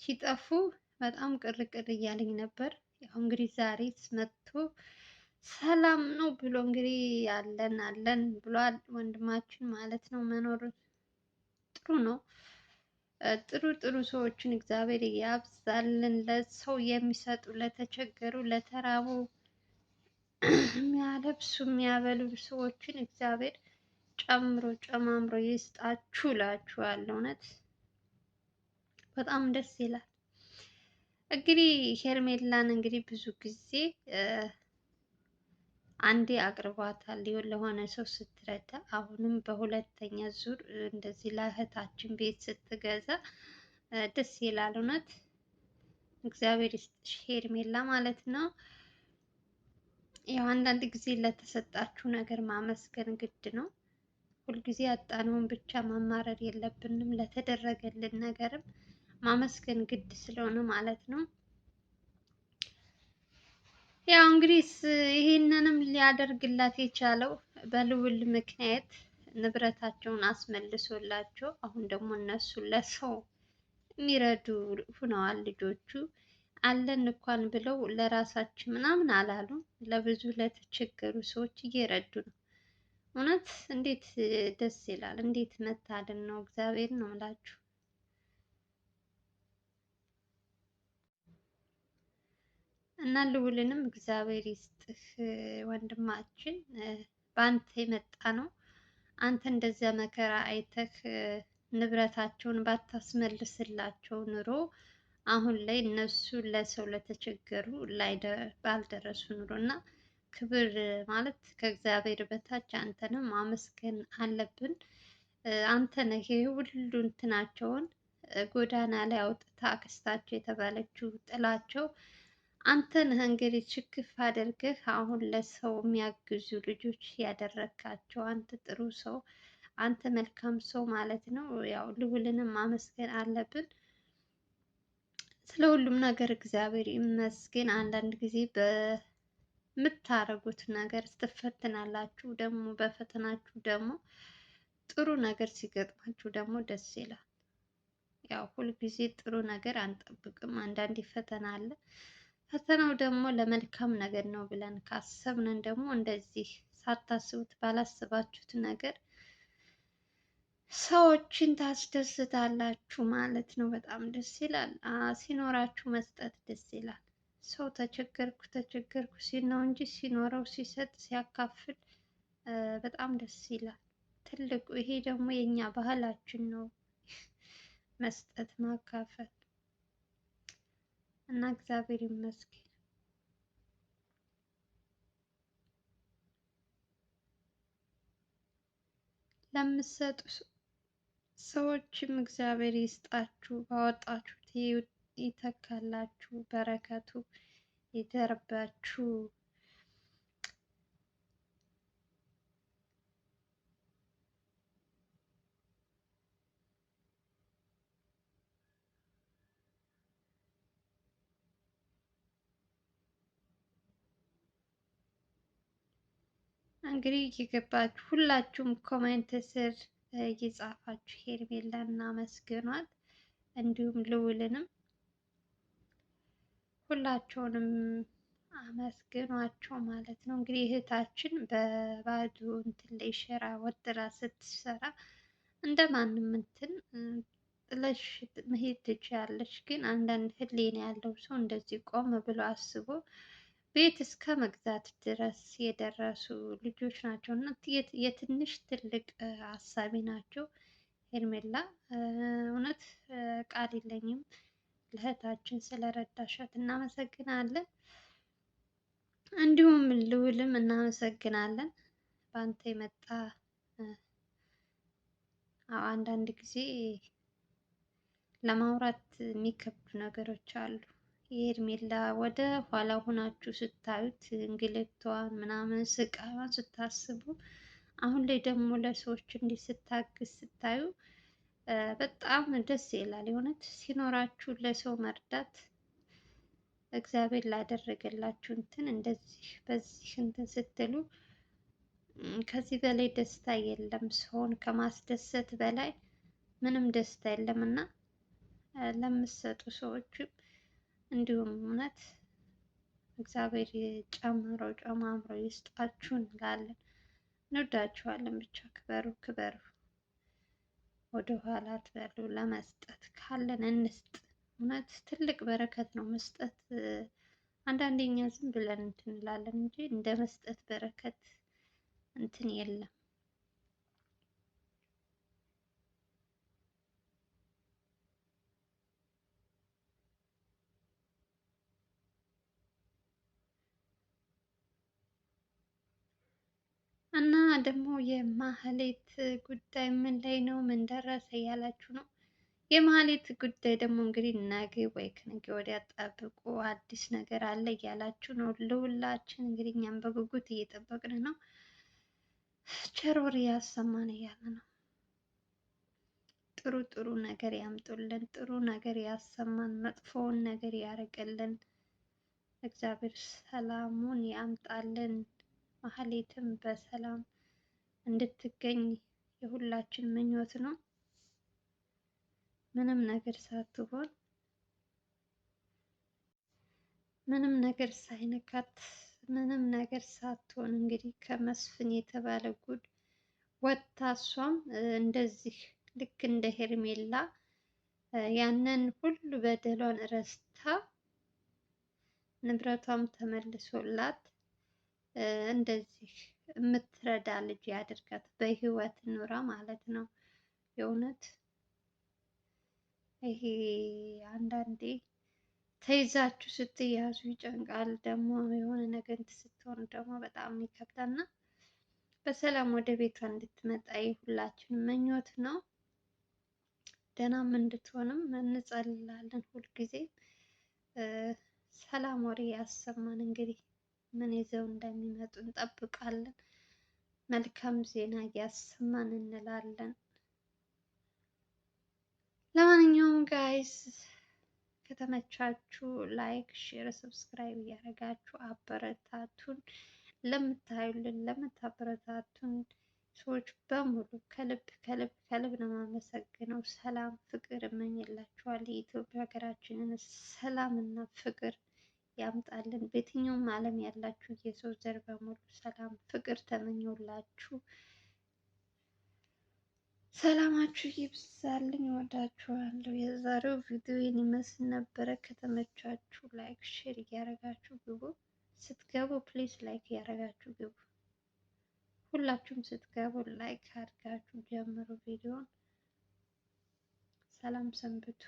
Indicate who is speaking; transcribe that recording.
Speaker 1: ሲጠፉ በጣም ቅርቅር እያለኝ ነበር። ያው እንግዲህ ዛሬ መጥቶ ሰላም ነው ብሎ እንግዲህ አለን አለን ብሏል ወንድማችን ማለት ነው። መኖር ጥሩ ነው። ጥሩ ጥሩ ሰዎችን እግዚአብሔር ያብዛልን። ለሰው የሚሰጡ ለተቸገሩ፣ ለተራቡ የሚያለብሱ የሚያበሉ ሰዎችን እግዚአብሔር ጨምሮ ጨማምሮ ይስጣችሁ እላችኋለሁ። እውነት በጣም ደስ ይላል። እንግዲህ ሄርሜላን እንግዲህ ብዙ ጊዜ አንዴ አቅርቧታል ለሆነ ሰው ስትረዳ፣ አሁንም በሁለተኛ ዙር እንደዚህ ለእህታችን ቤት ስትገዛ ደስ ይላል። እውነት እግዚአብሔር ይስጥሽ ሄርሜላ ማለት ነው። ያው አንዳንድ ጊዜ ለተሰጣችሁ ነገር ማመስገን ግድ ነው። ሁልጊዜ ያጣነውን ብቻ ማማረር የለብንም። ለተደረገልን ነገርም ማመስገን ግድ ስለሆነ ማለት ነው። ያው እንግዲህ ይህንንም ሊያደርግላት የቻለው በልዑል ምክንያት ንብረታቸውን አስመልሶላቸው አሁን ደግሞ እነሱ ለሰው የሚረዱ ሆነዋል። ልጆቹ አለን እንኳን ብለው ለራሳችን ምናምን አላሉም። ለብዙ ለተቸገሩ ሰዎች እየረዱ ነው። እውነት እንዴት ደስ ይላል! እንዴት መታደል ነው! እግዚአብሔር ነው የምላችሁ። እና ልዑልንም እግዚአብሔር ይስጥህ ወንድማችን፣ በአንተ የመጣ ነው። አንተ እንደዚያ መከራ አይተህ ንብረታቸውን ባታስመልስላቸው ኑሮ አሁን ላይ እነሱ ለሰው ለተቸገሩ ባልደረሱ ኑሮ እና ክብር ማለት ከእግዚአብሔር በታች አንተንም ማመስገን አለብን። አንተ ነህ ይሄ ሁሉ እንትናቸውን ጎዳና ላይ አውጥታ አክስታቸው የተባለችው ጥላቸው አንተ ነህ እንግዲህ ችክፍ አድርገህ አሁን ለሰው የሚያግዙ ልጆች ያደረካቸው። አንተ ጥሩ ሰው፣ አንተ መልካም ሰው ማለት ነው። ያው ልዑልንም ማመስገን አለብን። ስለ ሁሉም ነገር እግዚአብሔር ይመስገን። አንዳንድ ጊዜ በምታረጉት ነገር ትፈተናላችሁ። ደግሞ በፈተናችሁ ደግሞ ጥሩ ነገር ሲገጥማችሁ ደግሞ ደስ ይላል። ያው ሁልጊዜ ጥሩ ነገር አንጠብቅም። አንዳንዴ ፈተና አለ። ፈተናው ደግሞ ለመልካም ነገር ነው ብለን ካሰብንን ደግሞ እንደዚህ ሳታስቡት ባላስባችሁት ነገር ሰዎችን ታስደስታላችሁ ማለት ነው። በጣም ደስ ይላል። ሲኖራችሁ መስጠት ደስ ይላል። ሰው ተቸገርኩ ተቸገርኩ ሲል ነው እንጂ ሲኖረው ሲሰጥ ሲያካፍል በጣም ደስ ይላል። ትልቁ ይሄ ደግሞ የኛ ባህላችን ነው፣ መስጠት ማካፈል እና እግዚአብሔር ይመስገን። ለምትሰጡ ሰዎችም እግዚአብሔር ይስጣችሁ፣ ባወጣችሁት ይተካላችሁ፣ በረከቱ ይደርባችሁ። እንግዲህ እየገባችሁ ሁላችሁም ኮሜንት ስር እየጻፋችሁ ሄርሜላን እናመስግኗት፣ እንዲሁም ልዑልንም ሁላቸውንም አመስግኗቸው ማለት ነው። እንግዲህ እህታችን በባዶ እንትን ላይ ሸራ ወጥራ ስትሰራ እንደማንም እንትን ጥለሽ መሄድ ትችያለሽ። ግን አንዳንድ ሕሊና ያለው ሰው እንደዚህ ቆም ብሎ አስቦ ቤት እስከ መግዛት ድረስ የደረሱ ልጆች ናቸው እና የትንሽ ትልቅ አሳቢ ናቸው። ሄርሜላ እውነት ቃል የለኝም። ለእህታችን ስለረዳሻት እናመሰግናለን። እንዲሁም ልዑልም እናመሰግናለን። በአንተ የመጣ አንዳንድ ጊዜ ለማውራት የሚከብዱ ነገሮች አሉ። የሄርሜላ ወደ ኋላ ሆናችሁ ስታዩት እንግልቷን ምናምን ስቃዩን ስታስቡ፣ አሁን ላይ ደግሞ ለሰዎች እንዲህ ስታግዝ ስታዩ በጣም ደስ ይላል። የእውነት ሲኖራችሁ ለሰው መርዳት እግዚአብሔር ላደረገላችሁ እንትን እንደዚህ በዚህ እንትን ስትሉ ከዚህ በላይ ደስታ የለም። ሰውን ከማስደሰት በላይ ምንም ደስታ የለም እና ለምትሰጡ ሰዎችም እንዲሁም እውነት እግዚአብሔር ጨምሮ ጨማምሮ ይስጣችሁ እንላለን። እንወዳችኋለን። ብቻ ክበሩ ክበሩ፣ ወደ ኋላ አትበሉ። ለመስጠት ካለን እንስጥ። እውነት ትልቅ በረከት ነው መስጠት። አንዳንዴ እኛ ዝም ብለን እንትን እንላለን እንጂ እንደ መስጠት በረከት እንትን የለም። እና ደግሞ የማህሌት ጉዳይ ምን ላይ ነው? ምን ደረሰ እያላችሁ ነው። የማህሌት ጉዳይ ደግሞ እንግዲህ ነገ ወይ ከነገ ወዲያ ጠብቁ፣ አዲስ ነገር አለ እያላችሁ ነው። ለሁላችን እንግዲህ እኛም በጉጉት እየጠበቅን ነው። ቸር ወሬ ያሰማን እያለ ነው። ጥሩ ጥሩ ነገር ያምጡልን፣ ጥሩ ነገር ያሰማን፣ መጥፎውን ነገር ያርቅልን። እግዚአብሔር ሰላሙን ያምጣልን። ማህሌትም በሰላም እንድትገኝ የሁላችን ምኞት ነው። ምንም ነገር ሳትሆን ምንም ነገር ሳይነካት ምንም ነገር ሳትሆን እንግዲህ ከመስፍን የተባለ ጉድ ወጥታ እሷም እንደዚህ ልክ እንደ ሄርሜላ ያንን ሁሉ በደሏን ረስታ ንብረቷም ተመልሶላት እንደዚህ የምትረዳ ልጅ ያድርጋት፣ በህይወት ኑራ ማለት ነው። የእውነት ይሄ አንዳንዴ ተይዛችሁ ስትያዙ ይጨንቃል። ደግሞ የሆነ ነገር ስትሆኑ ደግሞ በጣም ይከብዳል እና በሰላም ወደ ቤቷ እንድትመጣ የሁላችንም ምኞት ነው። ደህናም እንድትሆንም እንጸልላለን ሁልጊዜ። ሰላም ወሬ ያሰማን። እንግዲህ ምን ይዘው እንደሚመጡ እንጠብቃለን። መልካም ዜና ያሰማን እንላለን። ለማንኛውም ጋይስ ከተመቻችሁ ላይክ፣ ሼር፣ ሰብስክራይብ እያደረጋችሁ አበረታቱን። ለምታዩልን ለምታበረታቱን ሰዎች በሙሉ ከልብ ከልብ ከልብ ነው የማመሰግነው። ሰላም ፍቅር እመኝላችኋለሁ። የኢትዮጵያ ሀገራችንን ሰላም እና ፍቅር ያምጣልን። በየትኛውም ዓለም ያላችሁ የሰው ዘር በሙሉ ሰላም ፍቅር ተመኘውላችሁ። ሰላማችሁ ይብዛልኝ። እወዳችኋለሁ። የዛሬው ቪዲዮ ይህን ይመስል ነበረ። ከተመቻችሁ ላይክ ሼር እያደረጋችሁ ግቡ። ስትገቡ ፕሊዝ ላይክ እያደረጋችሁ ግቡ። ሁላችሁም ስትገቡ ላይክ አድርጋችሁ ጀምሩ ቪዲዮን። ሰላም ሰንብቱ።